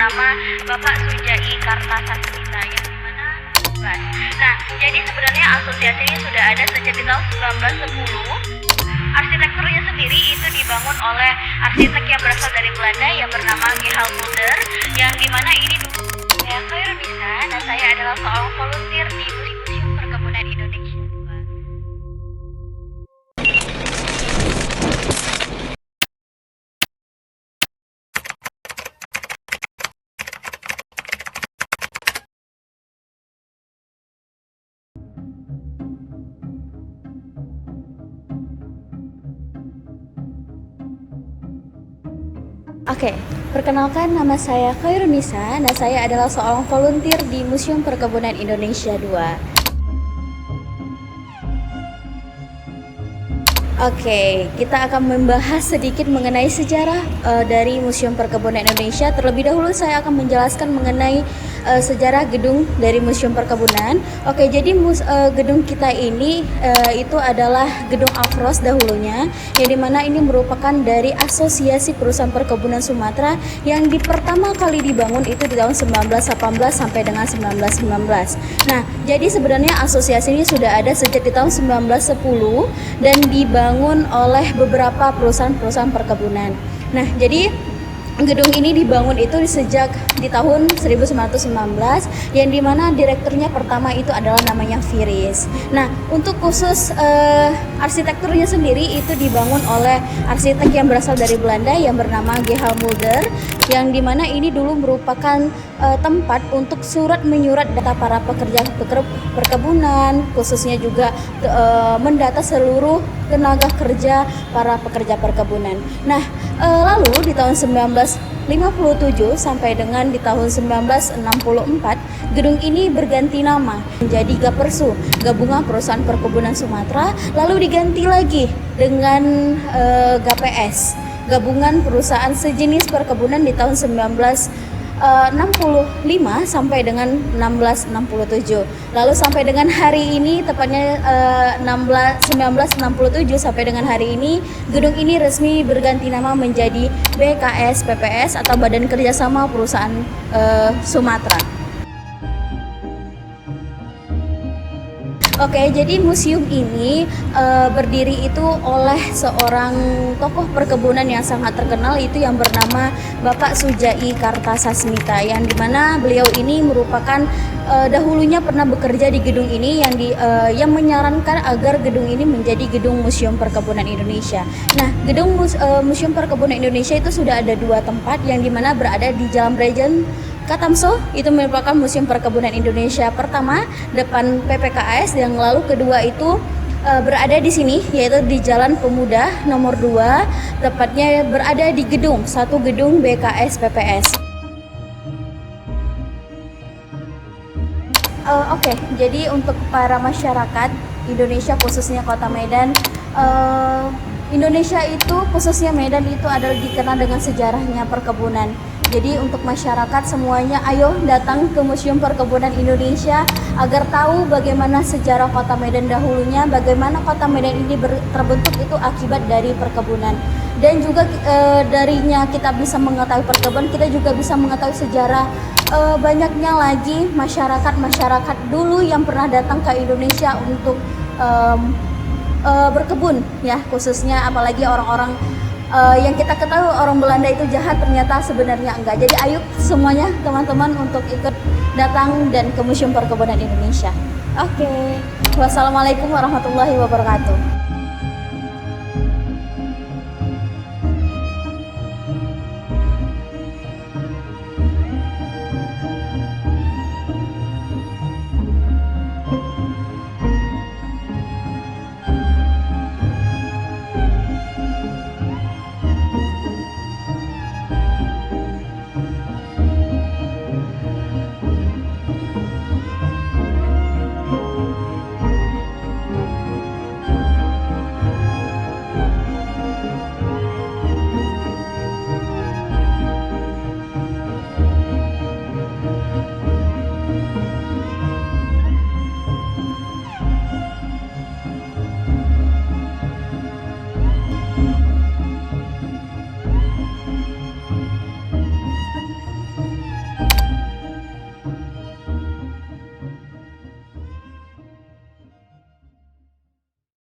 bernama Bapak Sujai Kartasasmita yang dimana Nah, jadi sebenarnya asosiasi ini sudah ada sejak di tahun 1910. Arsitekturnya sendiri itu dibangun oleh arsitek yang berasal dari Belanda yang bernama Gehalte Mulder, yang dimana ini dulu saya Khairunisa dan saya adalah seorang volunteer di Museum Perkebunan Indonesia. Oke, perkenalkan nama saya Khairunisa dan saya adalah seorang volunteer di Museum Perkebunan Indonesia 2. Oke, kita akan membahas sedikit mengenai sejarah dari Museum Perkebunan Indonesia. Terlebih dahulu saya akan menjelaskan mengenai sejarah gedung dari Museum Perkebunan. Oke, jadi gedung kita ini itu adalah gedung Afros dahulunya, yang dimana ini merupakan dari Asosiasi Perusahaan Perkebunan Sumatera yang pertama kali dibangun itu di tahun 1918 sampai dengan 1919. Nah, jadi sebenarnya asosiasi ini sudah ada sejak di tahun 1910 dan dibangun oleh beberapa perusahaan-perusahaan perkebunan. Nah, jadi gedung ini dibangun itu sejak di tahun 1919 yang dimana direkturnya pertama itu adalah namanya Firis. Nah, untuk khusus arsitekturnya sendiri itu dibangun oleh arsitek yang berasal dari Belanda yang bernama Gehalte Mulder, yang dimana ini dulu merupakan tempat untuk surat menyurat data para pekerja perkebunan, khususnya juga mendata seluruh tenaga kerja para pekerja perkebunan. Nah, lalu di tahun 1957 sampai dengan di tahun 1964, gedung ini berganti nama menjadi Gapersu, Gabungan Perusahaan Perkebunan Sumatera, lalu diganti lagi dengan GPS, Gabungan Perusahaan Sejenis Perkebunan di tahun 1965 sampai dengan 1667. Lalu sampai dengan hari ini, tepatnya 1967 sampai dengan hari ini, gedung ini resmi berganti nama menjadi BKS PPS atau Badan Kerjasama Perusahaan Sumatera. Oke, jadi museum ini berdiri itu oleh seorang tokoh perkebunan yang sangat terkenal, itu yang bernama Bapak Sujai Kartasasmita, yang dimana beliau ini merupakan dahulunya pernah bekerja di gedung ini yang menyarankan agar gedung ini menjadi gedung Museum Perkebunan Indonesia. Nah, gedung Museum Perkebunan Indonesia itu sudah ada dua tempat, yang dimana berada di Jalan Brigjen Katamso, itu merupakan Museum Perkebunan Indonesia pertama depan PPKS, yang lalu kedua itu berada di sini, yaitu di Jalan Pemuda nomor 2, tepatnya berada di satu gedung BKS PPS. Oke, jadi untuk para masyarakat Indonesia khususnya Kota Medan, Indonesia itu khususnya Medan itu adalah dikenal dengan sejarahnya perkebunan. Jadi untuk masyarakat semuanya, ayo datang ke Museum Perkebunan Indonesia agar tahu bagaimana sejarah Kota Medan dahulunya, bagaimana Kota Medan ini terbentuk itu akibat dari perkebunan. Dan juga darinya kita bisa mengetahui perkebunan, kita juga bisa mengetahui sejarah banyaknya lagi masyarakat dulu yang pernah datang ke Indonesia untuk berkebun, ya, khususnya apalagi orang-orang yang kita ketahui orang Belanda itu jahat, ternyata sebenarnya enggak. Jadi ayo semuanya teman-teman untuk ikut datang dan ke Museum Perkebunan Indonesia. Oke. Wassalamualaikum warahmatullahi wabarakatuh.